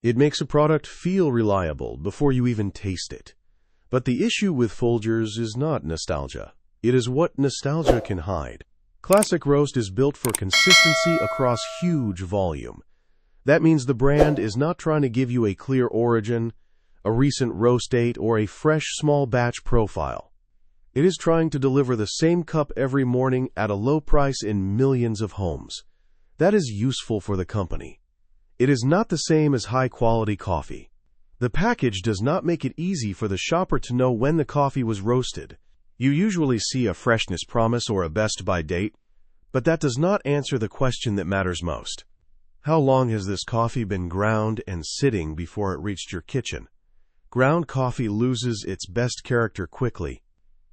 It makes a product feel reliable before you even taste it. But the issue with Folgers is not nostalgia. It is what nostalgia can hide. Classic Roast is built for consistency across huge volume. That means the brand is not trying to give you a clear origin, a recent roast date, or a fresh small batch profile. It is trying to deliver the same cup every morning at a low price in millions of homes. That is useful for the company. It is not the same as high-quality coffee. The package does not make it easy for the shopper to know when the coffee was roasted. You usually see a freshness promise or a best-by date, but that does not answer the question that matters most. How long has this coffee been ground and sitting before it reached your kitchen? Ground coffee loses its best character quickly.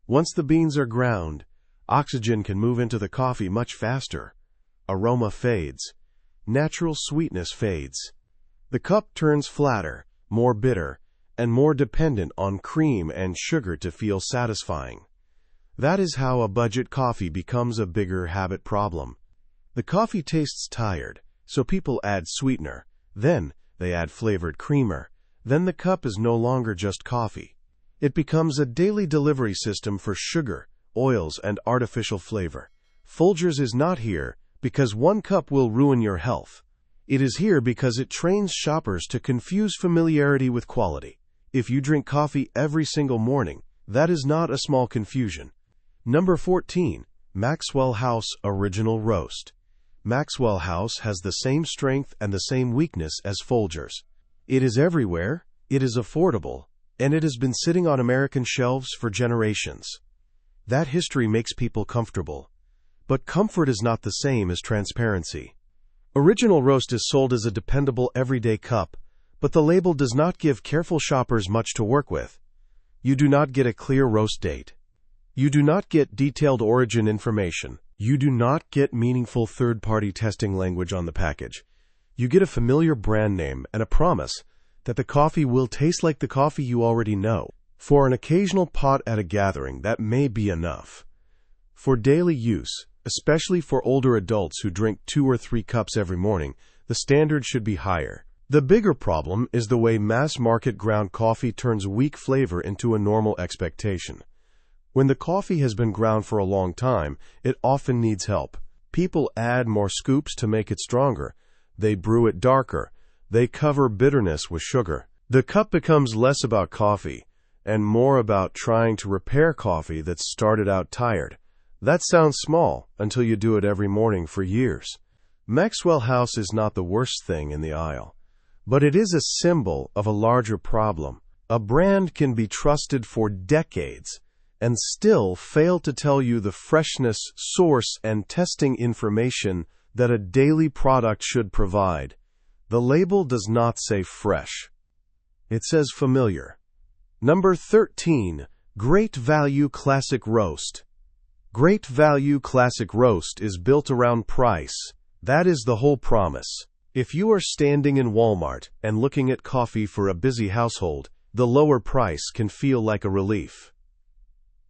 Once the beans are ground, oxygen can move into the coffee much faster. Aroma fades. Natural sweetness fades. The cup turns flatter, more bitter, and more dependent on cream and sugar to feel satisfying. That is how a budget coffee becomes a bigger habit problem. The coffee tastes tired, so people add sweetener. Then they add flavored creamer. Then the cup is no longer just coffee. It becomes a daily delivery system for sugar, oils, and artificial flavor. Folgers is not here because one cup will ruin your health. It is here because it trains shoppers to confuse familiarity with quality. If you drink coffee every single morning, that is not a small confusion. Number 14. Maxwell House Original Roast. Maxwell House has the same strength and the same weakness as Folgers. It is everywhere, it is affordable, and it has been sitting on American shelves for generations. That history makes people comfortable. But comfort is not the same as transparency. Original Roast is sold as a dependable everyday cup, but the label does not give careful shoppers much to work with. You do not get a clear roast date. You do not get detailed origin information. You do not get meaningful third-party testing language on the package. You get a familiar brand name and a promise that the coffee will taste like the coffee you already know. For an occasional pot at a gathering, that may be enough. For daily use, especially for older adults who drink 2 or 3 cups every morning, the standard should be higher. The bigger problem is the way mass-market ground coffee turns weak flavor into a normal expectation. When the coffee has been ground for a long time, it often needs help. People add more scoops to make it stronger. They brew it darker. They cover bitterness with sugar. The cup becomes less about coffee and more about trying to repair coffee that started out tired. That sounds small until you do it every morning for years. Maxwell House is not the worst thing in the aisle, but it is a symbol of a larger problem. A brand can be trusted for decades and still fail to tell you the freshness, source, and testing information that a daily product should provide. The label does not say fresh. It says familiar. Number 13. Great Value Classic Roast. Great Value Classic Roast is built around price. That is the whole promise. If you are standing in Walmart and looking at coffee for a busy household, the lower price can feel like a relief.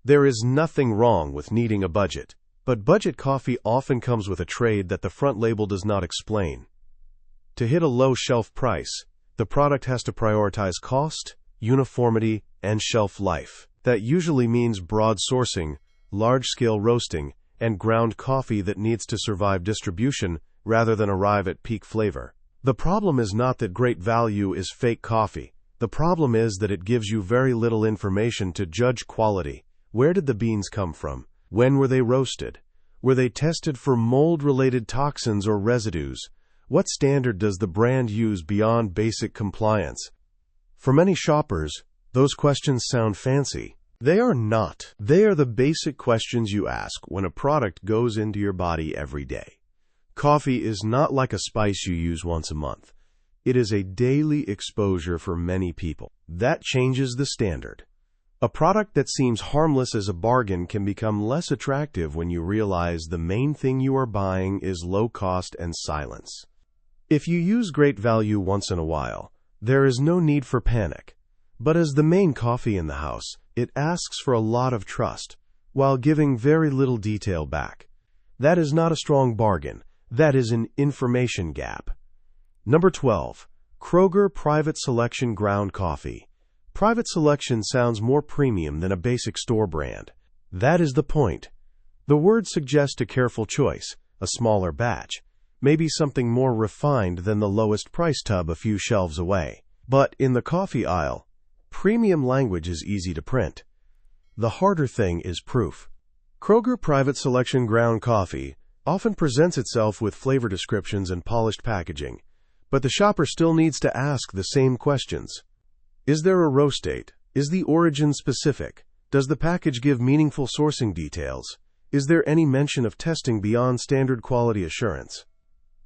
There is nothing wrong with needing a budget, but budget coffee often comes with a trade that the front label does not explain. To hit a low shelf price, the product has to prioritize cost, uniformity, and shelf life. That usually means broad sourcing, large-scale roasting, and ground coffee that needs to survive distribution rather than arrive at peak flavor. The problem is not that Great Value is fake coffee. The problem is that it gives you very little information to judge quality. Where did the beans come from? When were they roasted? Were they tested for mold-related toxins or residues? What standard does the brand use beyond basic compliance? For many shoppers, those questions sound fancy. They are not. They are the basic questions you ask when a product goes into your body every day. Coffee is not like a spice you use once a month. It is a daily exposure for many people. That changes the standard. A product that seems harmless as a bargain can become less attractive when you realize the main thing you are buying is low cost and silence. If you use Great Value once in a while, there is no need for panic. But as the main coffee in the house, it asks for a lot of trust, while giving very little detail back. That is not a strong bargain. That is an information gap. Number 12. Kroger Private Selection Ground Coffee. Private Selection sounds more premium than a basic store brand. That is the point. The word suggests a careful choice, a smaller batch, maybe something more refined than the lowest price tub a few shelves away. But in the coffee aisle, premium language is easy to print. The harder thing is proof. Kroger Private Selection Ground Coffee often presents itself with flavor descriptions and polished packaging, but the shopper still needs to ask the same questions. Is there a roast date? Is the origin specific? Does the package give meaningful sourcing details? Is there any mention of testing beyond standard quality assurance?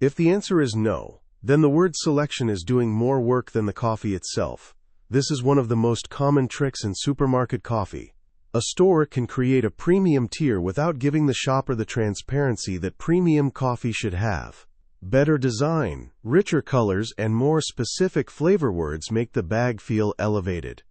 If the answer is no, then the word selection is doing more work than the coffee itself. This is one of the most common tricks in supermarket coffee. A store can create a premium tier without giving the shopper the transparency that premium coffee should have. Better design, richer colors, and more specific flavor words make the bag feel elevated.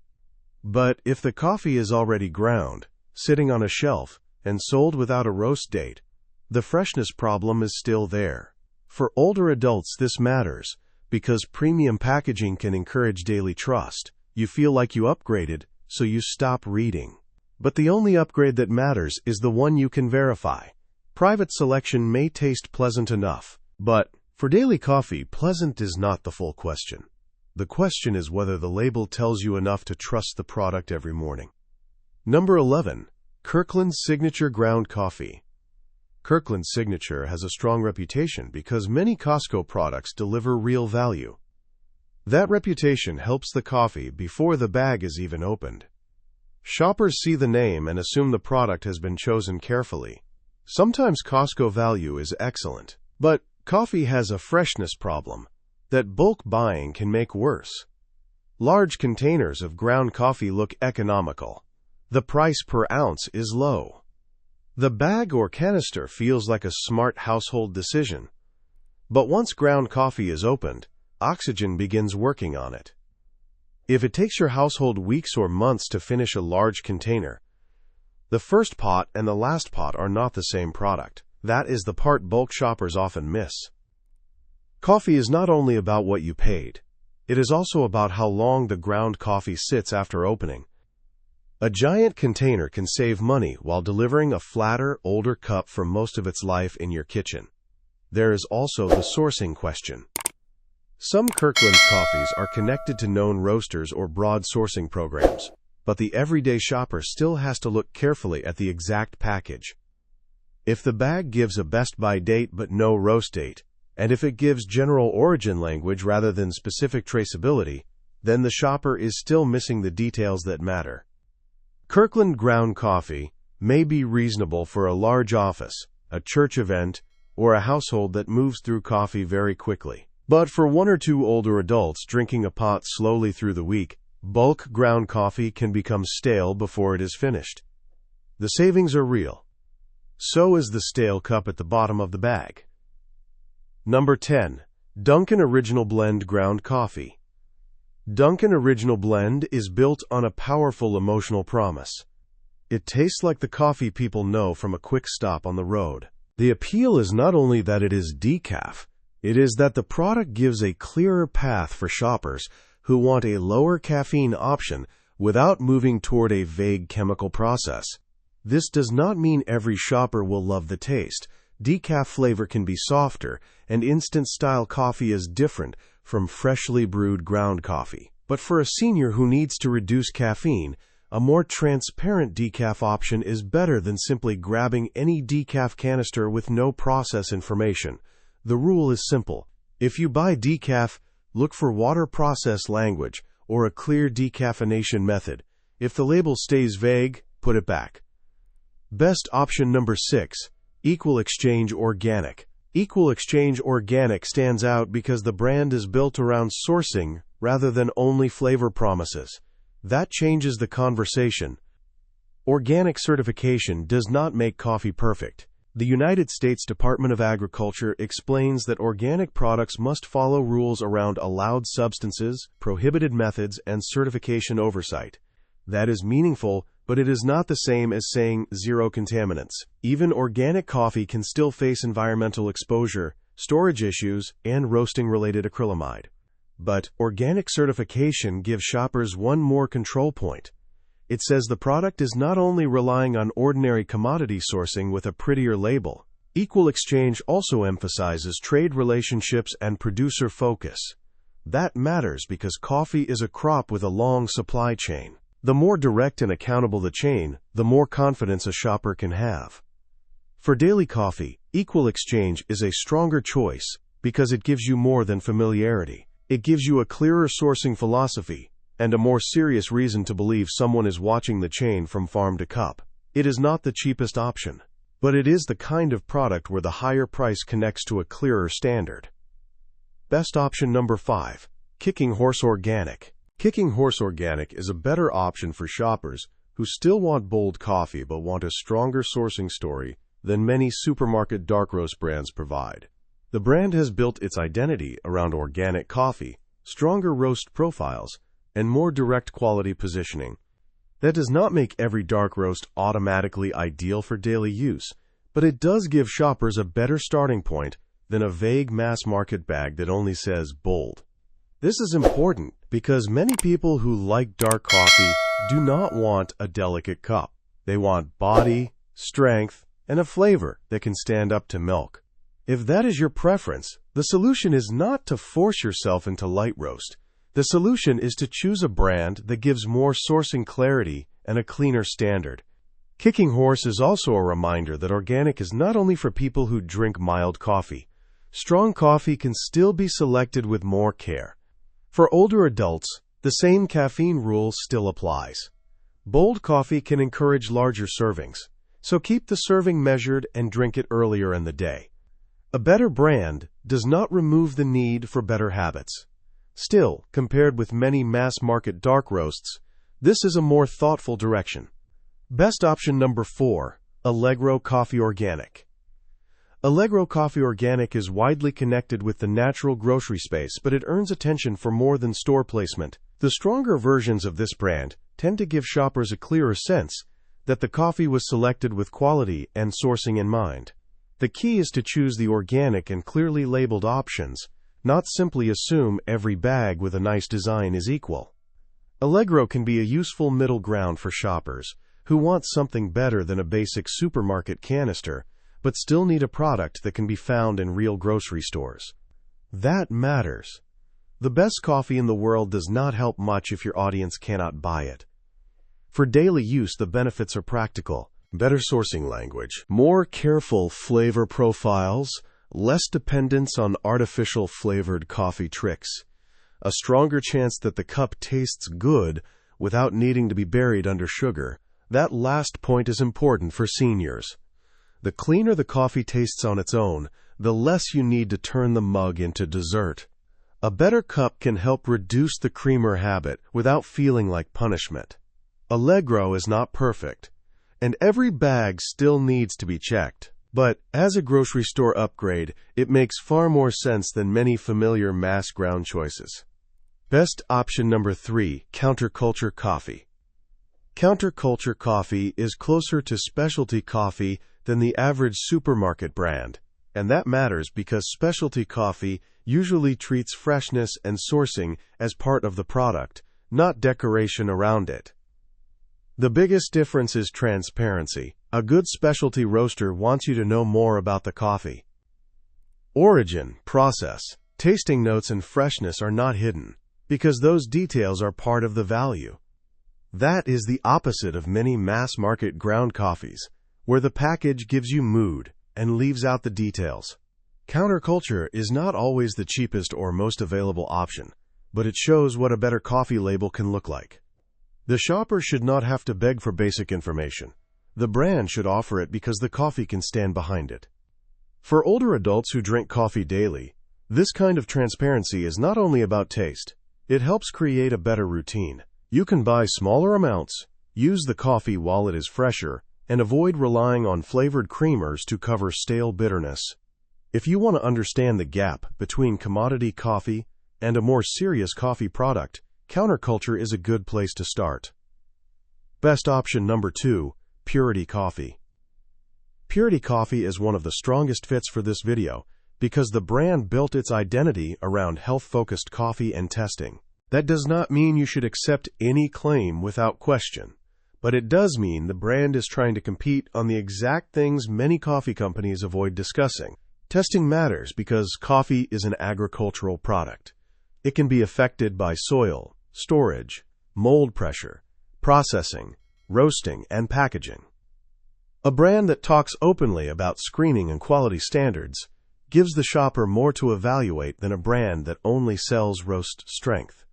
But if the coffee is already ground, sitting on a shelf, and sold without a roast date, the freshness problem is still there. For older adults, this matters because premium packaging can encourage daily trust. You feel like you upgraded, so you stop reading. But the only upgrade that matters is the one you can verify. Private Selection may taste pleasant enough, but for daily coffee, pleasant is not the full question. The question is whether the label tells you enough to trust the product every morning. Number 11. Kirkland's Signature Ground Coffee. Kirkland's Signature has a strong reputation because many Costco products deliver real value. That reputation helps the coffee before the bag is even opened. Shoppers see the name and assume the product has been chosen carefully. Sometimes Costco value is excellent, but coffee has a freshness problem that bulk buying can make worse. Large containers of ground coffee look economical. The price per ounce is low. The bag or canister feels like a smart household decision. But once ground coffee is opened, oxygen begins working on it. If it takes your household weeks or months to finish a large container, the first pot and the last pot are not the same product. That is the part bulk shoppers often miss. Coffee is not only about what you paid. It is also about how long the ground coffee sits after opening. A giant container can save money while delivering a flatter, older cup for most of its life in your kitchen. There is also the sourcing question. Some Kirkland coffees are connected to known roasters or broad sourcing programs, but the everyday shopper still has to look carefully at the exact package. If the bag gives a best-by date but no roast date, and if it gives general origin language rather than specific traceability, then the shopper is still missing the details that matter. Kirkland ground coffee may be reasonable for a large office, a church event, or a household that moves through coffee very quickly. But for one or two older adults drinking a pot slowly through the week, bulk ground coffee can become stale before it is finished. The savings are real. So is the stale cup at the bottom of the bag. Number 10. Dunkin' Original Blend Ground Coffee. Dunkin' Original Blend is built on a powerful emotional promise. It tastes like the coffee people know from a quick stop on the road. The appeal is not only that it is decaf, it is that the product gives a clearer path for shoppers who want a lower caffeine option without moving toward a vague chemical process. This does not mean every shopper will love the taste. Decaf flavor can be softer, and instant-style coffee is different from freshly brewed ground coffee. But for a senior who needs to reduce caffeine, a more transparent decaf option is better than simply grabbing any decaf canister with no process information. The rule is simple. If you buy decaf, look for water process language or a clear decaffeination method. If the label stays vague, put it back. Best option number 6. Equal Exchange Organic. Equal Exchange Organic stands out because the brand is built around sourcing rather than only flavor promises. That changes the conversation. Organic certification does not make coffee perfect. The United States Department of Agriculture explains that organic products must follow rules around allowed substances, prohibited methods, and certification oversight. That is meaningful, but it is not the same as saying zero contaminants. Even organic coffee can still face environmental exposure, storage issues, and roasting-related acrylamide. But organic certification gives shoppers one more control point. It says the product is not only relying on ordinary commodity sourcing with a prettier label. Equal exchange also emphasizes trade relationships and producer focus. That matters because coffee is a crop with a long supply chain. The more direct and accountable the chain, the more confidence a shopper can have. For daily coffee, equal exchange is a stronger choice because it gives you more than familiarity. It gives you a clearer sourcing philosophy and a more serious reason to believe someone is watching the chain from farm to cup. It is not the cheapest option, but it is the kind of product where the higher price connects to a clearer standard. Best option number 5. Kicking Horse Organic. Kicking Horse Organic is a better option for shoppers who still want bold coffee but want a stronger sourcing story than many supermarket dark roast brands provide. The brand has built its identity around organic coffee, stronger roast profiles, and more direct quality positioning. That does not make every dark roast automatically ideal for daily use, but it does give shoppers a better starting point than a vague mass-market bag that only says bold. This is important because many people who like dark coffee do not want a delicate cup. They want body, strength, and a flavor that can stand up to milk. If that is your preference, the solution is not to force yourself into light roast. The solution is to choose a brand that gives more sourcing clarity and a cleaner standard. Kicking Horse is also a reminder that organic is not only for people who drink mild coffee. Strong coffee can still be selected with more care. For older adults, the same caffeine rule still applies. Bold coffee can encourage larger servings, so keep the serving measured and drink it earlier in the day. A better brand does not remove the need for better habits. Still, compared with many mass-market dark roasts, this is a more thoughtful direction. Best option number 4. Allegro Coffee Organic. Allegro Coffee Organic is widely connected with the natural grocery space, but it earns attention for more than store placement. The stronger versions of this brand tend to give shoppers a clearer sense that the coffee was selected with quality and sourcing in mind. The key is to choose the organic and clearly labeled options, not simply assume every bag with a nice design is equal. Allegro can be a useful middle ground for shoppers who want something better than a basic supermarket canister, but still need a product that can be found in real grocery stores. That matters. The best coffee in the world does not help much if your audience cannot buy it. For daily use, the benefits are practical. Better sourcing language, more careful flavor profiles, less dependence on artificial flavored coffee tricks, a stronger chance that the cup tastes good without needing to be buried under sugar. That last point is important for seniors. The cleaner the coffee tastes on its own, the less you need to turn the mug into dessert. A better cup can help reduce the creamer habit without feeling like punishment. Allegro is not perfect, and every bag still needs to be checked. But as a grocery store upgrade, it makes far more sense than many familiar mass ground choices. Best option number 3, Counterculture Coffee. Counterculture coffee is closer to specialty coffee than the average supermarket brand, and that matters because specialty coffee usually treats freshness and sourcing as part of the product, not decoration around it. The biggest difference is transparency. A good specialty roaster wants you to know more about the coffee. Origin, process, tasting notes, and freshness are not hidden, because those details are part of the value. That is the opposite of many mass-market ground coffees, where the package gives you mood and leaves out the details. Counterculture is not always the cheapest or most available option, but it shows what a better coffee label can look like. The shopper should not have to beg for basic information. The brand should offer it because the coffee can stand behind it. For older adults who drink coffee daily, this kind of transparency is not only about taste, it helps create a better routine. You can buy smaller amounts, use the coffee while it is fresher, and avoid relying on flavored creamers to cover stale bitterness. If you want to understand the gap between commodity coffee and a more serious coffee product, Counterculture is a good place to start. Best option number 2, Purity Coffee. Purity Coffee is one of the strongest fits for this video because the brand built its identity around health-focused coffee and testing. That does not mean you should accept any claim without question, but it does mean the brand is trying to compete on the exact things many coffee companies avoid discussing. Testing matters because coffee is an agricultural product. It can be affected by soil, storage, mold pressure, processing, roasting, and packaging. A brand that talks openly about screening and quality standards gives the shopper more to evaluate than a brand that only sells roast strength.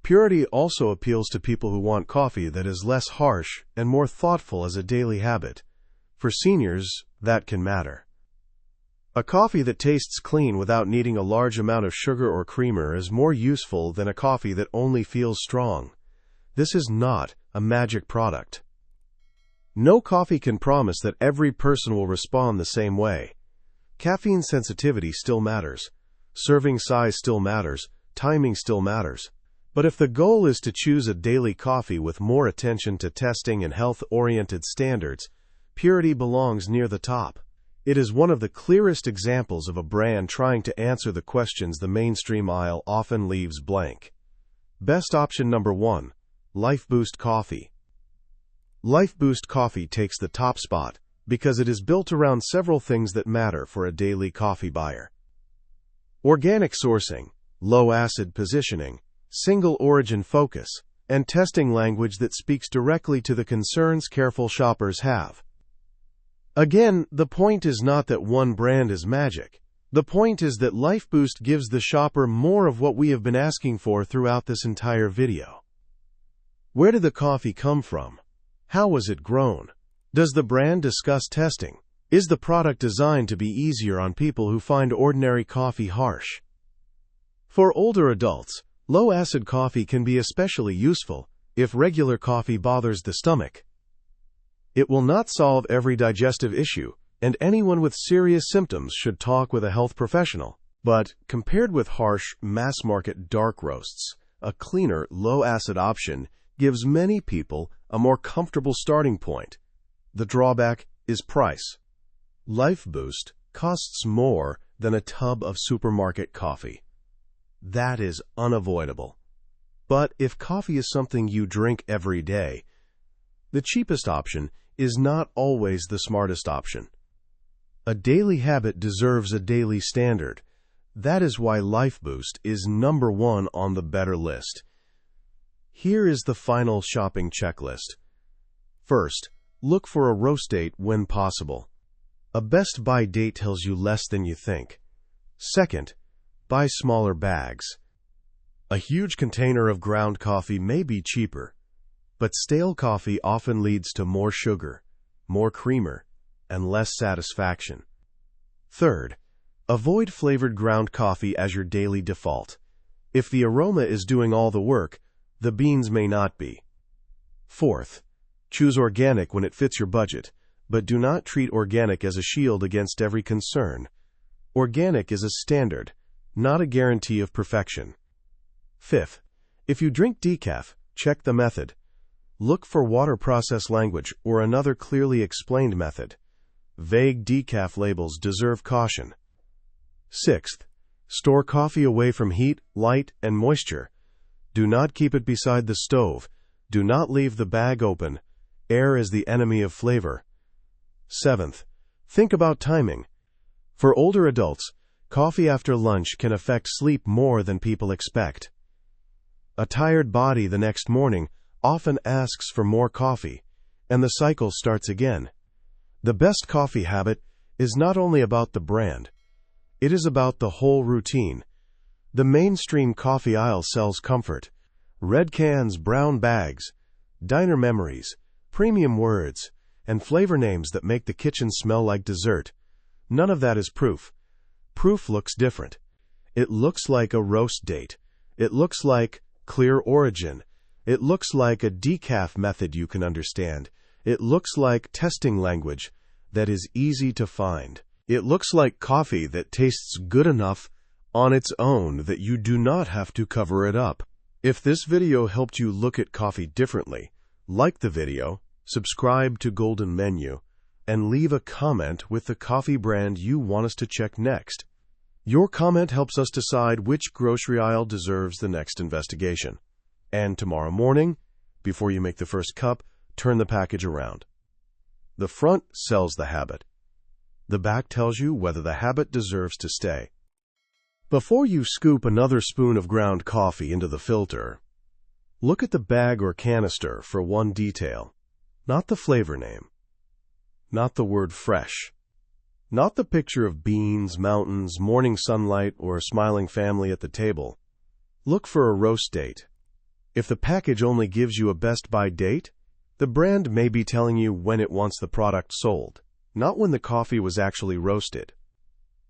Purity also appeals to people who want coffee that is less harsh and more thoughtful as a daily habit. For seniors, that can matter. A coffee that tastes clean without needing a large amount of sugar or creamer is more useful than a coffee that only feels strong. This is not a magic product. No coffee can promise that every person will respond the same way. Caffeine sensitivity still matters. Serving size still matters. Timing still matters. But if the goal is to choose a daily coffee with more attention to testing and health-oriented standards, Purity belongs near the top. It is one of the clearest examples of a brand trying to answer the questions the mainstream aisle often leaves blank. Best option number 1. Life Boost Coffee. Life Boost Coffee takes the top spot because it is built around several things that matter for a daily coffee buyer. Organic sourcing, low acid positioning, single origin focus, and testing language that speaks directly to the concerns careful shoppers have. Again, the point is not that one brand is magic. The point is that Life Boost gives the shopper more of what we have been asking for throughout this entire video. Where did the coffee come from? How was it grown? Does the brand discuss testing? Is the product designed to be easier on people who find ordinary coffee harsh? For older adults, low-acid coffee can be especially useful if regular coffee bothers the stomach. It will not solve every digestive issue, and anyone with serious symptoms should talk with a health professional. But, compared with harsh, mass-market dark roasts, a cleaner, low-acid option gives many people a more comfortable starting point. The drawback is price. Life Boost costs more than a tub of supermarket coffee. That is unavoidable. But if coffee is something you drink every day, the cheapest option is not always the smartest option. A daily habit deserves a daily standard. That is why Life Boost is number 1 on the better list. Here is the final shopping checklist. First, look for a roast date when possible. A best buy date tells you less than you think. Second, buy smaller bags. A huge container of ground coffee may be cheaper, but stale coffee often leads to more sugar, more creamer, and less satisfaction. Third, avoid flavored ground coffee as your daily default. If the aroma is doing all the work, the beans may not be. Fourth, choose organic when it fits your budget, but do not treat organic as a shield against every concern. Organic is a standard, not a guarantee of perfection. Fifth, if you drink decaf, check the method. Look for water process language or another clearly explained method. Vague decaf labels deserve caution. Sixth, store coffee away from heat, light, and moisture. Do not keep it beside the stove. Do not leave the bag open. Air is the enemy of flavor. Seventh, think about timing. For older adults, coffee after lunch can affect sleep more than people expect. A tired body the next morning often asks for more coffee, and the cycle starts again. The best coffee habit is not only about the brand, it is about the whole routine. The mainstream coffee aisle sells comfort, red cans, brown bags, diner memories, premium words, and flavor names that make the kitchen smell like dessert. None of that is proof. Proof looks different. It looks like a roast date. It looks like clear origin. It looks like a decaf method you can understand. It looks like testing language that is easy to find. It looks like coffee that tastes good enough on its own that you do not have to cover it up. If this video helped you look at coffee differently, like the video, subscribe to Golden Menu, and leave a comment with the coffee brand you want us to check next. Your comment helps us decide which grocery aisle deserves the next investigation. And tomorrow morning, before you make the first cup, turn the package around. The front sells the habit. The back tells you whether the habit deserves to stay. Before you scoop another spoon of ground coffee into the filter, look at the bag or canister for one detail. Not the flavor name. Not the word fresh. Not the picture of beans, mountains, morning sunlight, or a smiling family at the table. Look for a roast date. If the package only gives you a best by date, the brand may be telling you when it wants the product sold, not when the coffee was actually roasted.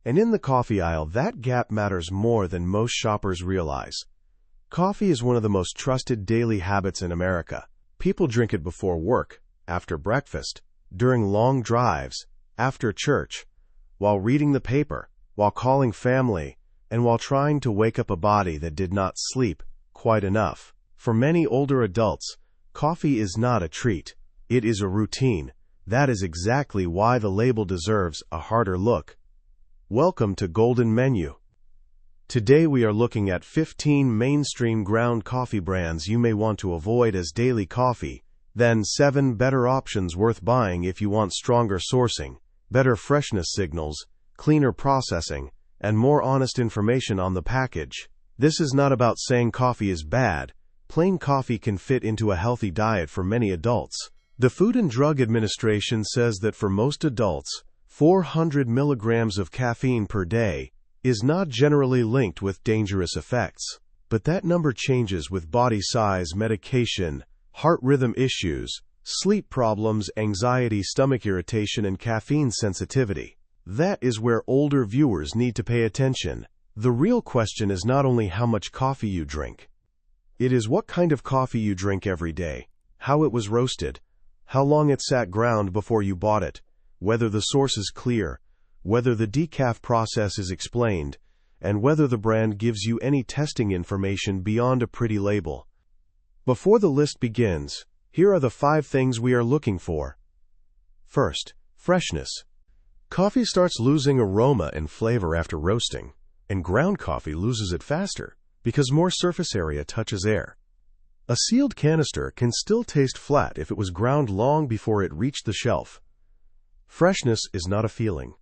And in the coffee aisle, that gap matters more than most shoppers realize. Coffee is one of the most trusted daily habits in America. People drink it before work, after breakfast, during long drives, after church, while reading the paper, while calling family, and while trying to wake up a body that did not sleep quite enough. For many older adults, coffee is not a treat. It is a routine. That is exactly why the label deserves a harder look. Welcome to Golden Menu. Today we are looking at 15 mainstream ground coffee brands you may want to avoid as daily coffee, then 7 better options worth buying if you want stronger sourcing, better freshness signals, cleaner processing, and more honest information on the package. This is not about saying coffee is bad. Plain coffee can fit into a healthy diet for many adults. The Food and Drug Administration says that for most adults, 400 milligrams of caffeine per day is not generally linked with dangerous effects. But that number changes with body size, medication, heart rhythm issues, sleep problems, anxiety, stomach irritation, and caffeine sensitivity. That is where older viewers need to pay attention. The real question is not only how much coffee you drink. It is what kind of coffee you drink every day, how it was roasted, how long it sat ground before you bought it, whether the source is clear, whether the decaf process is explained, and whether the brand gives you any testing information beyond a pretty label. Before the list begins, here are the 5 things we are looking for. First, freshness. Coffee starts losing aroma and flavor after roasting, and ground coffee loses it faster because more surface area touches air. A sealed canister can still taste flat if it was ground long before it reached the shelf. Freshness is not a feeling.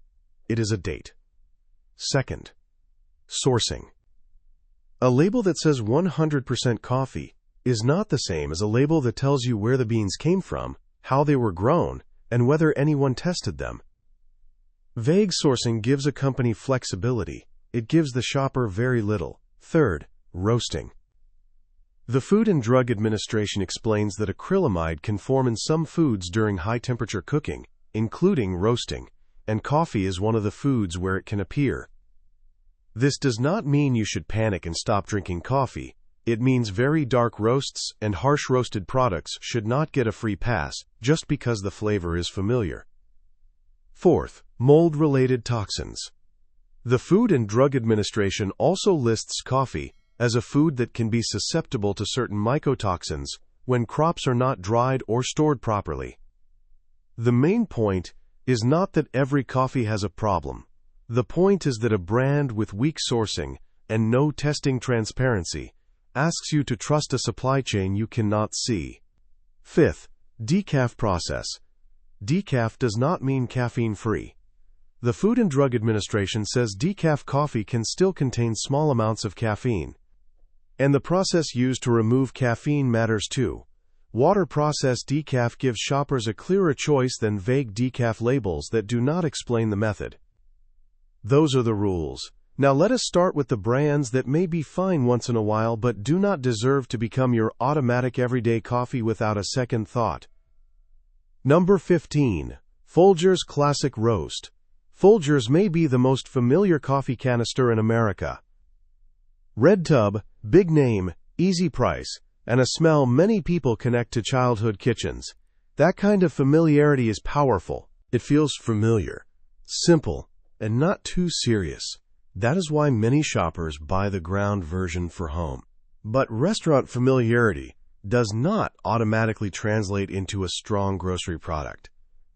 It is a date. Second, sourcing. A label that says 100% coffee is not the same as a label that tells you where the beans came from, how they were grown, and whether anyone tested them. Vague sourcing gives a company flexibility. It gives the shopper very little. Third, roasting. The Food and Drug Administration explains that acrylamide can form in some foods during high-temperature cooking, including roasting, and coffee is one of the foods where it can appear. This does not mean you should panic and stop drinking coffee. It means very dark roasts and harsh roasted products should not get a free pass just because the flavor is familiar. Fourth, mold-related toxins. The Food and Drug Administration also lists coffee as a food that can be susceptible to certain mycotoxins when crops are not dried or stored properly. The main point is not that every coffee has a problem. The point is that a brand with weak sourcing and no testing transparency asks you to trust a supply chain you cannot see. Fifth, decaf process. Decaf does not mean caffeine-free. The Food and Drug Administration says decaf coffee can still contain small amounts of caffeine. And the process used to remove caffeine matters too. Water-processed decaf gives shoppers a clearer choice than vague decaf labels that do not explain the method. Those are the rules. Now let us start with the brands that may be fine once in a while but do not deserve to become your automatic everyday coffee without a second thought. Number 15. Folgers Classic Roast. Folgers may be the most familiar coffee canister in America. Red tub, big name, easy price, and a smell many people connect to childhood kitchens. That kind of familiarity is powerful. It feels familiar, simple, and not too serious. That is why many shoppers buy the ground version for home. But restaurant familiarity does not automatically translate into a strong grocery product.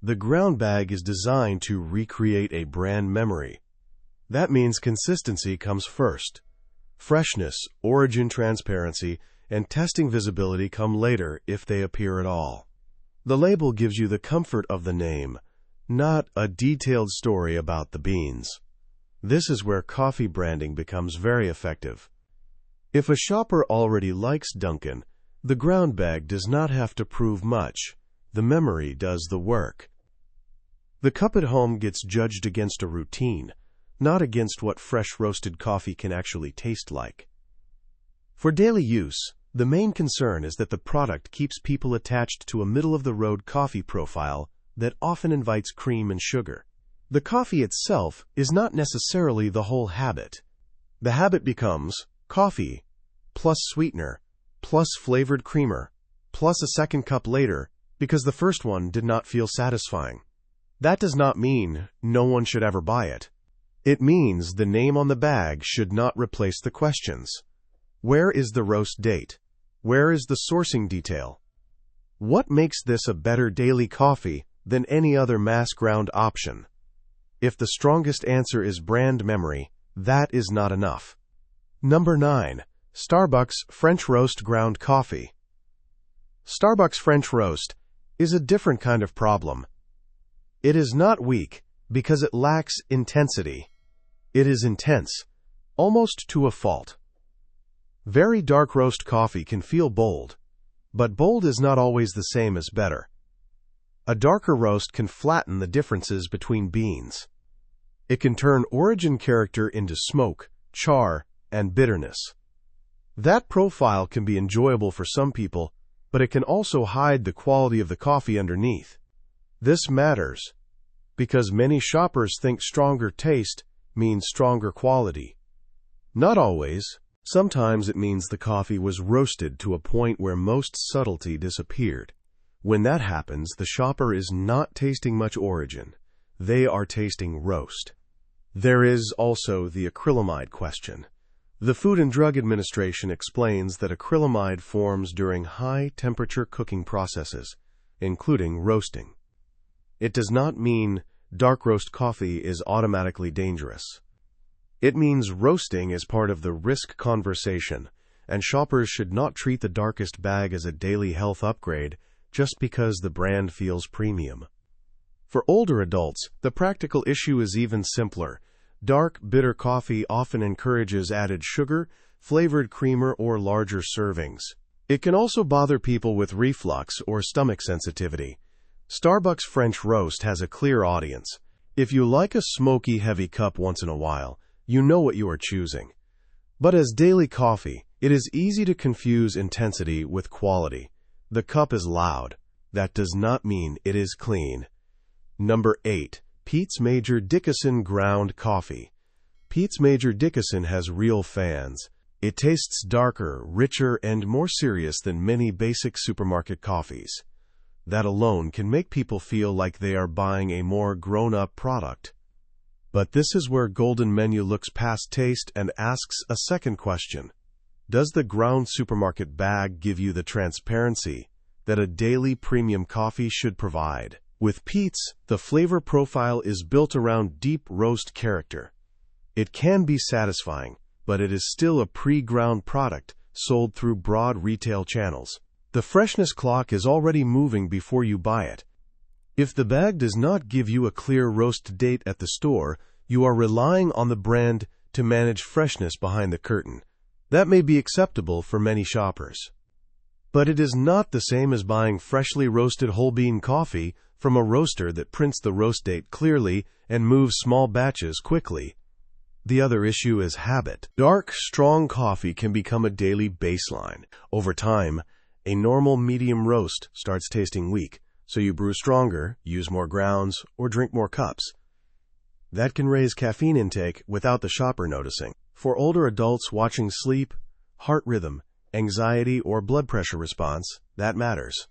The ground bag is designed to recreate a brand memory. That means consistency comes first. Freshness, origin transparency, and testing visibility come later if they appear at all. The label gives you the comfort of the name, not a detailed story about the beans. This is where coffee branding becomes very effective. If a shopper already likes Dunkin', the ground bag does not have to prove much. The memory does the work. The cup at home gets judged against a routine, not against what fresh roasted coffee can actually taste like. For daily use, the main concern is that the product keeps people attached to a middle-of-the-road coffee profile that often invites cream and sugar. The coffee itself is not necessarily the whole habit. The habit becomes coffee, plus sweetener, plus flavored creamer, plus a second cup later because the first one did not feel satisfying. That does not mean no one should ever buy it. It means the name on the bag should not replace the questions. Where is the roast date? Where is the sourcing detail? What makes this a better daily coffee than any other mass-ground option? If the strongest answer is brand memory, that is not enough. Number 9. Starbucks French Roast Ground Coffee. Starbucks French Roast is a different kind of problem. It is not weak because it lacks intensity. It is intense, almost to a fault. Very dark roast coffee can feel bold, but bold is not always the same as better. A darker roast can flatten the differences between beans. It can turn origin character into smoke, char, and bitterness. That profile can be enjoyable for some people, but it can also hide the quality of the coffee underneath. This matters because many shoppers think stronger taste means stronger quality. Not always. Sometimes it means the coffee was roasted to a point where most subtlety disappeared. When that happens, the shopper is not tasting much origin. They are tasting roast. There is also the acrylamide question. The Food and Drug Administration explains that acrylamide forms during high-temperature cooking processes, including roasting. It does not mean dark roast coffee is automatically dangerous. It means roasting is part of the risk conversation, and shoppers should not treat the darkest bag as a daily health upgrade just because the brand feels premium. For older adults, the practical issue is even simpler. Dark, bitter coffee often encourages added sugar, flavored creamer, or larger servings. It can also bother people with reflux or stomach sensitivity. Starbucks French Roast has a clear audience. If you like a smoky, heavy cup once in a while, you know what you are choosing. But as daily coffee, it is easy to confuse intensity with quality. The cup is loud. That does not mean it is clean. Number 8. Pete's Major Dickinson Ground Coffee. Pete's Major Dickinson has real fans. It tastes darker, richer, and more serious than many basic supermarket coffees. That alone can make people feel like they are buying a more grown-up product. But this is where Golden Menu looks past taste and asks a second question. Does the ground supermarket bag give you the transparency that a daily premium coffee should provide? With Pete's, the flavor profile is built around deep roast character. It can be satisfying, but it is still a pre-ground product sold through broad retail channels. The freshness clock is already moving before you buy it. If the bag does not give you a clear roast date at the store, you are relying on the brand to manage freshness behind the curtain. That may be acceptable for many shoppers. But it is not the same as buying freshly roasted whole bean coffee from a roaster that prints the roast date clearly and moves small batches quickly. The other issue is habit. Dark, strong coffee can become a daily baseline. Over time, a normal medium roast starts tasting weak, so you brew stronger, use more grounds, or drink more cups. That can raise caffeine intake without the shopper noticing. For older adults watching sleep, heart rhythm, anxiety, or blood pressure response, that matters.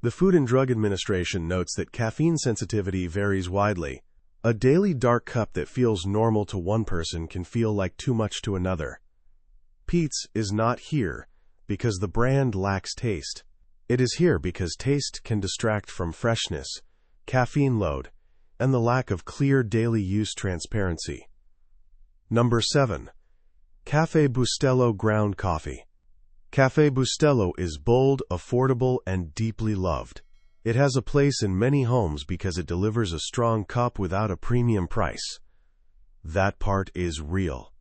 The Food and Drug Administration notes that caffeine sensitivity varies widely. A daily dark cup that feels normal to one person can feel like too much to another. Pete's is not here because the brand lacks taste. It is here because taste can distract from freshness, caffeine load, and the lack of clear daily use transparency. Number 7. Caffè Bustelo ground coffee. Caffè Bustelo is bold, affordable, and deeply loved. It has a place in many homes because it delivers a strong cup without a premium price. That part is real.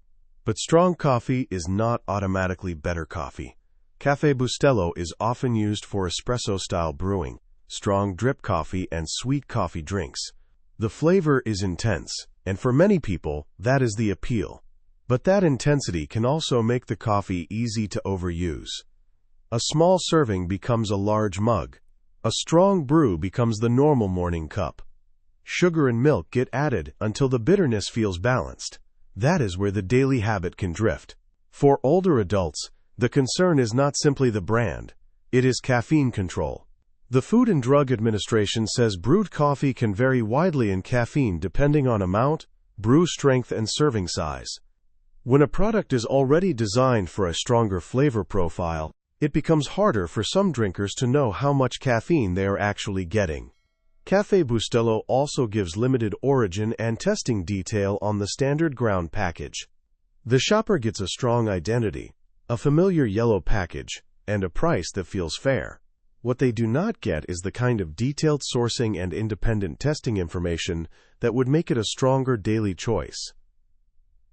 But strong coffee is not automatically better coffee. Caffè Bustelo is often used for espresso-style brewing, strong drip coffee, and sweet coffee drinks. The flavor is intense, and for many people, that is the appeal. But that intensity can also make the coffee easy to overuse. A small serving becomes a large mug. A strong brew becomes the normal morning cup. Sugar and milk get added until the bitterness feels balanced. That is where the daily habit can drift. For older adults, the concern is not simply the brand. It is caffeine control. The Food and Drug Administration says brewed coffee can vary widely in caffeine depending on amount, brew strength, and serving size. When a product is already designed for a stronger flavor profile, it becomes harder for some drinkers to know how much caffeine they are actually getting. Caffè Bustelo also gives limited origin and testing detail on the standard ground package. The shopper gets a strong identity, a familiar yellow package, and a price that feels fair. What they do not get is the kind of detailed sourcing and independent testing information that would make it a stronger daily choice.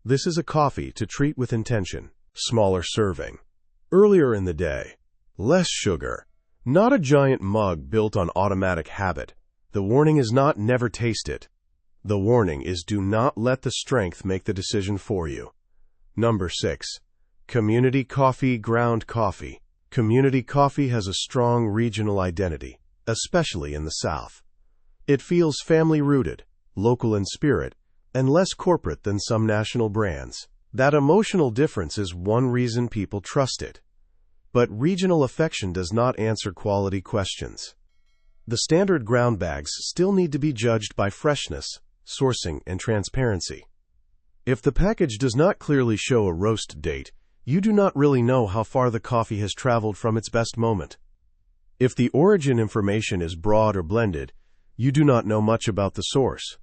This is a coffee to treat with intention. Smaller serving. Earlier in the day. Less sugar. Not a giant mug built on automatic habit. The warning is not never taste it. The warning is do not let the strength make the decision for you. Number 6. Community Coffee ground coffee. Community coffee has a strong regional identity, especially in the South. It feels family-rooted, local in spirit, and less corporate than some national brands. That emotional difference is one reason people trust it. But regional affection does not answer quality questions. The standard ground bags still need to be judged by freshness, sourcing, and transparency. If the package does not clearly show a roast date, you do not really know how far the coffee has traveled from its best moment. If the origin information is broad or blended, you do not know much about the source.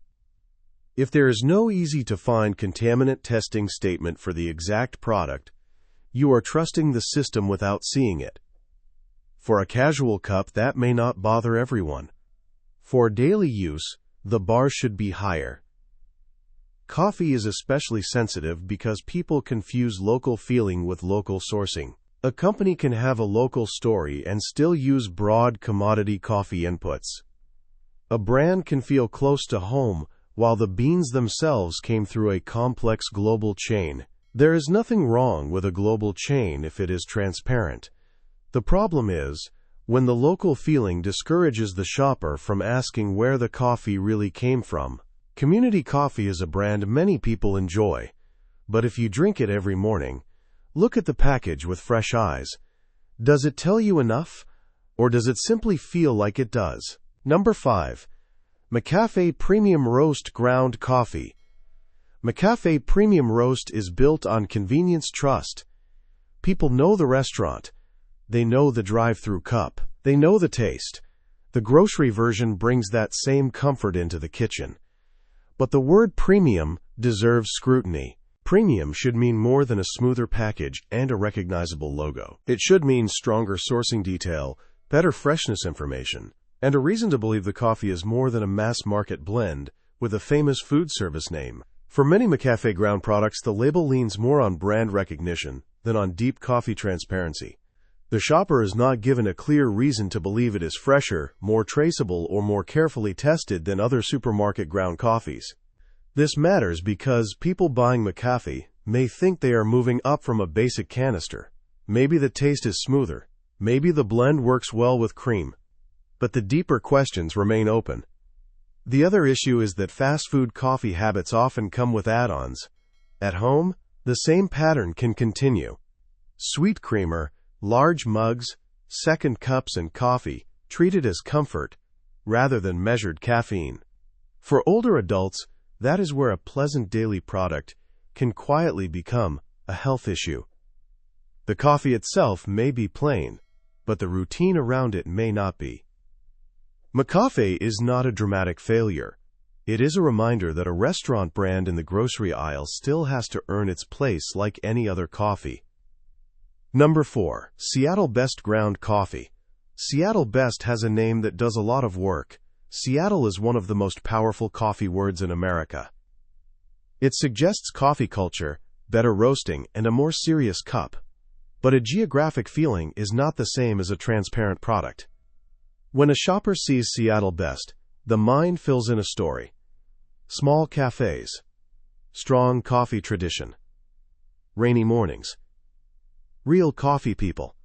If there is no easy-to-find contaminant testing statement for the exact product, you are trusting the system without seeing it. For a casual cup, that may not bother everyone. For daily use, the bar should be higher. Coffee is especially sensitive because people confuse local feeling with local sourcing. A company can have a local story and still use broad commodity coffee inputs. A brand can feel close to home while the beans themselves came through a complex global chain. There is nothing wrong with a global chain if it is transparent. The problem is when the local feeling discourages the shopper from asking where the coffee really came from. Community coffee is a brand many people enjoy, but if you drink it every morning, look at the package with fresh eyes. Does it tell you enough, or does it simply feel like it does? Number 5. McCafe Premium Roast ground coffee. McCafe Premium Roast is built on convenience trust. People know the restaurant. They know the drive-through cup. They know the taste. The grocery version brings that same comfort into the kitchen. But the word premium deserves scrutiny. Premium should mean more than a smoother package and a recognizable logo. It should mean stronger sourcing detail, better freshness information, and a reason to believe the coffee is more than a mass-market blend with a famous food service name. For many McCafe ground products, the label leans more on brand recognition than on deep coffee transparency. The shopper is not given a clear reason to believe it is fresher, more traceable, or more carefully tested than other supermarket ground coffees. This matters because people buying McCafe may think they are moving up from a basic canister. Maybe the taste is smoother. Maybe the blend works well with cream. But the deeper questions remain open. The other issue is that fast food coffee habits often come with add-ons. At home, the same pattern can continue. Sweet creamer, large mugs, second cups, and coffee treated as comfort rather than measured caffeine. For older adults, that is where a pleasant daily product can quietly become a health issue. The coffee itself may be plain, but the routine around it may not be. McCafe is not a dramatic failure. It is a reminder that a restaurant brand in the grocery aisle still has to earn its place like any other coffee. Number 4. Seattle Best Ground Coffee. Seattle Best has a name that does a lot of work. Seattle is one of the most powerful coffee words in America. It suggests coffee culture, better roasting, and a more serious cup. But a geographic feeling is not the same as a transparent product. When a shopper sees Seattle Best, the mind fills in a story. Small cafes, strong coffee tradition, rainy mornings, real coffee people.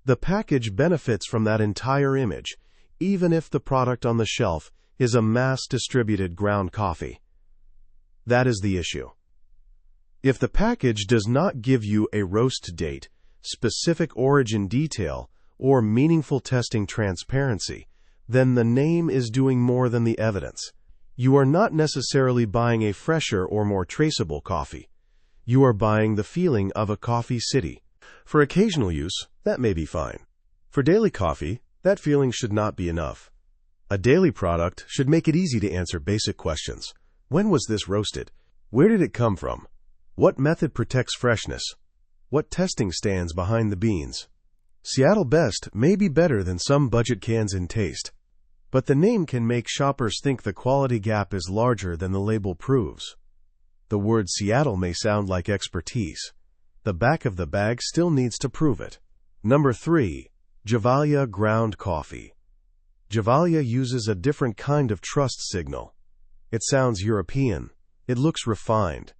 The package benefits from that entire image, even if the product on the shelf is a mass-distributed ground coffee. That is the issue. If the package does not give you a roast date, specific origin detail, or meaningful testing transparency, then the name is doing more than the evidence. You are not necessarily buying a fresher or more traceable coffee. You are buying the feeling of a coffee city. For occasional use, that may be fine. For daily coffee, that feeling should not be enough. A daily product should make it easy to answer basic questions. When was this roasted? Where did it come from? What method protects freshness? What testing stands behind the beans? Seattle Best may be better than some budget cans in taste, but the name can make shoppers think the quality gap is larger than the label proves. The word Seattle may sound like expertise. The back of the bag still needs to prove it. Number 3. Gevalia Ground Coffee. Gevalia uses a different kind of trust signal. It sounds European. It looks refined.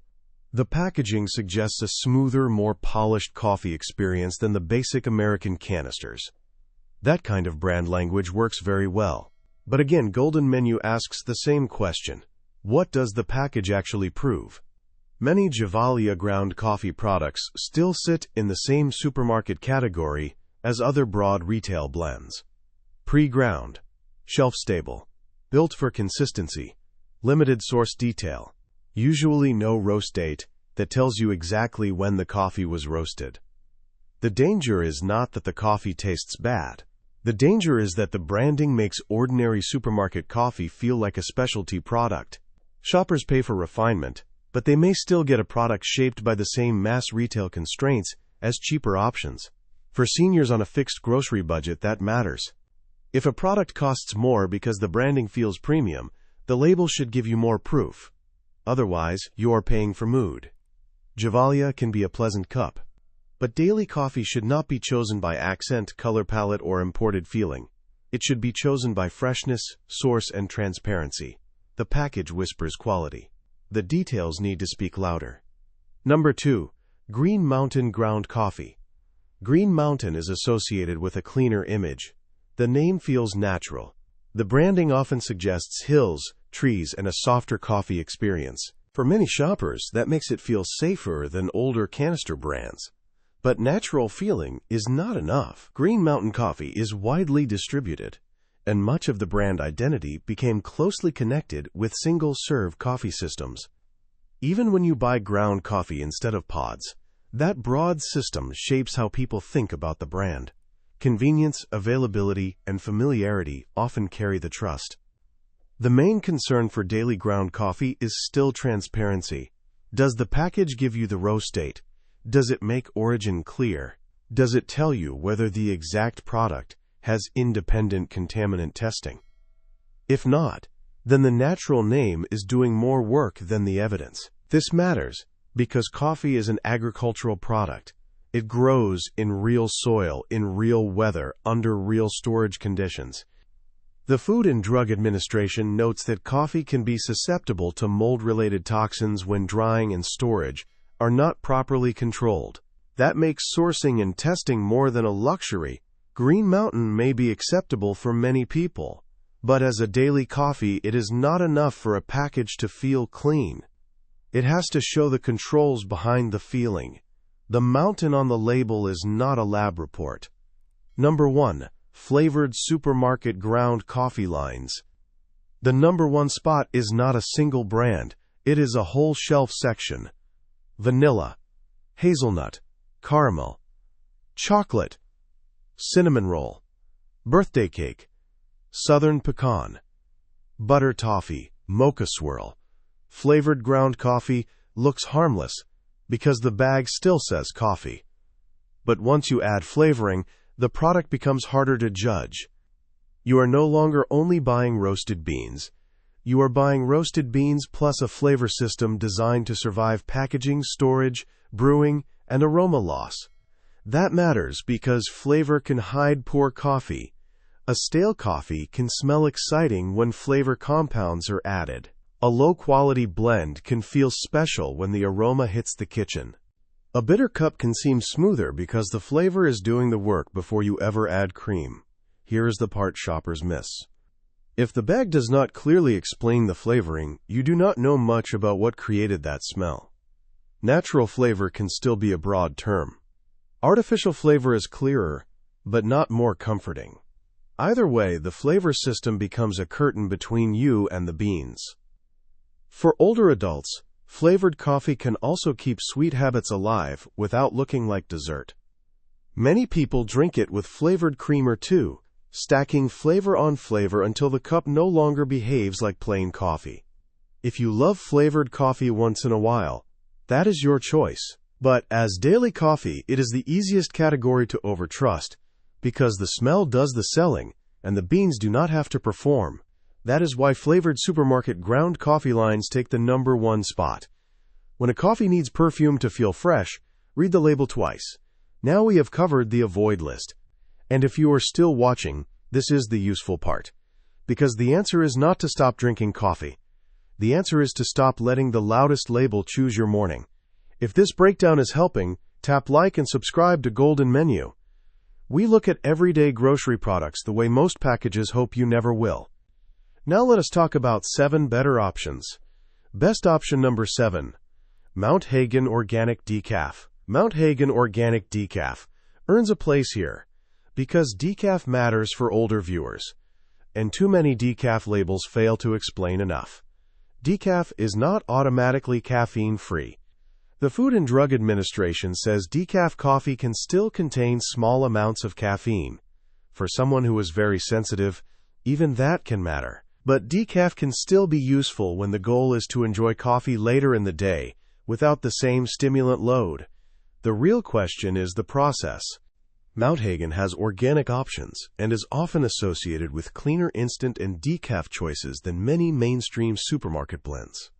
The packaging suggests a smoother, more polished coffee experience than the basic American canisters. That kind of brand language works very well. But again, Golden Menu asks the same question. What does the package actually prove? Many Gevalia ground coffee products still sit in the same supermarket category as other broad retail blends. Pre-ground, shelf-stable, built for consistency, limited source detail, usually no roast date that tells you exactly when the coffee was roasted. The danger is not that the coffee tastes bad. The danger is that the branding makes ordinary supermarket coffee feel like a specialty product. Shoppers pay for refinement, but they may still get a product shaped by the same mass retail constraints as cheaper options. For seniors on a fixed grocery budget, that matters. If a product costs more because the branding feels premium, the label should give you more proof. Otherwise, you are paying for mood. Gevalia can be a pleasant cup, but daily coffee should not be chosen by accent, color palette, or imported feeling. It should be chosen by freshness, source, and transparency. The package whispers quality. The details need to speak louder. Number 2. Green Mountain Ground Coffee. Green Mountain is associated with a cleaner image. The name feels natural. The branding often suggests hills, trees, and a softer coffee experience. For many shoppers, that makes it feel safer than older canister brands. But natural feeling is not enough. Green Mountain Coffee is widely distributed, and much of the brand identity became closely connected with single-serve coffee systems. Even when you buy ground coffee instead of pods, that broad system shapes how people think about the brand. Convenience, availability, and familiarity often carry the trust. The main concern for daily ground coffee is still transparency. Does the package give you the roast date? Does it make origin clear? Does it tell you whether the exact product has independent contaminant testing? If not, then the natural name is doing more work than the evidence. This matters because coffee is an agricultural product. It grows in real soil, in real weather, under real storage conditions. The Food and Drug Administration notes that coffee can be susceptible to mold-related toxins when drying and storage are not properly controlled. That makes sourcing and testing more than a luxury. Green Mountain may be acceptable for many people, but as a daily coffee, it is not enough for a package to feel clean. It has to show the controls behind the feeling. The mountain on the label is not a lab report. Number 1. Flavored supermarket ground coffee lines. The number 1 spot is not a single brand. It is a whole shelf section. Vanilla, hazelnut, caramel, chocolate, cinnamon roll, birthday cake, Southern pecan, butter toffee, mocha swirl. Flavored ground coffee looks harmless because the bag still says coffee. But once you add flavoring, the product becomes harder to judge. You are no longer only buying roasted beans. You are buying roasted beans plus a flavor system designed to survive packaging, storage, brewing, and aroma loss. That matters because flavor can hide poor coffee. A stale coffee can smell exciting when flavor compounds are added. A low-quality blend can feel special when the aroma hits the kitchen. A bitter cup can seem smoother because the flavor is doing the work before you ever add cream. Here is the part shoppers miss. If the bag does not clearly explain the flavoring, you do not know much about what created that smell. Natural flavor can still be a broad term. Artificial flavor is clearer, but not more comforting. Either way, the flavor system becomes a curtain between you and the beans. For older adults, flavored coffee can also keep sweet habits alive without looking like dessert. Many people drink it with flavored creamer too, stacking flavor on flavor until the cup no longer behaves like plain coffee. If you love flavored coffee once in a while, that is your choice. But as daily coffee, it is the easiest category to overtrust because the smell does the selling and the beans do not have to perform. That is why flavored supermarket ground coffee lines take the #1 spot. When a coffee needs perfume to feel fresh, read the label twice. Now we have covered the avoid list. And if you are still watching, this is the useful part. Because the answer is not to stop drinking coffee. The answer is to stop letting the loudest label choose your morning. If this breakdown is helping, tap like and subscribe to Golden Menu. We look at everyday grocery products the way most packages hope you never will. Now let us talk about 7 better options. Best option number 7. Mount Hagen Organic Decaf. Mount Hagen Organic Decaf earns a place here because decaf matters for older viewers, and too many decaf labels fail to explain enough. Decaf is not automatically caffeine-free. The Food and Drug Administration says decaf coffee can still contain small amounts of caffeine. For someone who is very sensitive, even that can matter. But decaf can still be useful when the goal is to enjoy coffee later in the day without the same stimulant load. The real question is the process. Mount Hagen has organic options and is often associated with cleaner instant and decaf choices than many mainstream supermarket blends.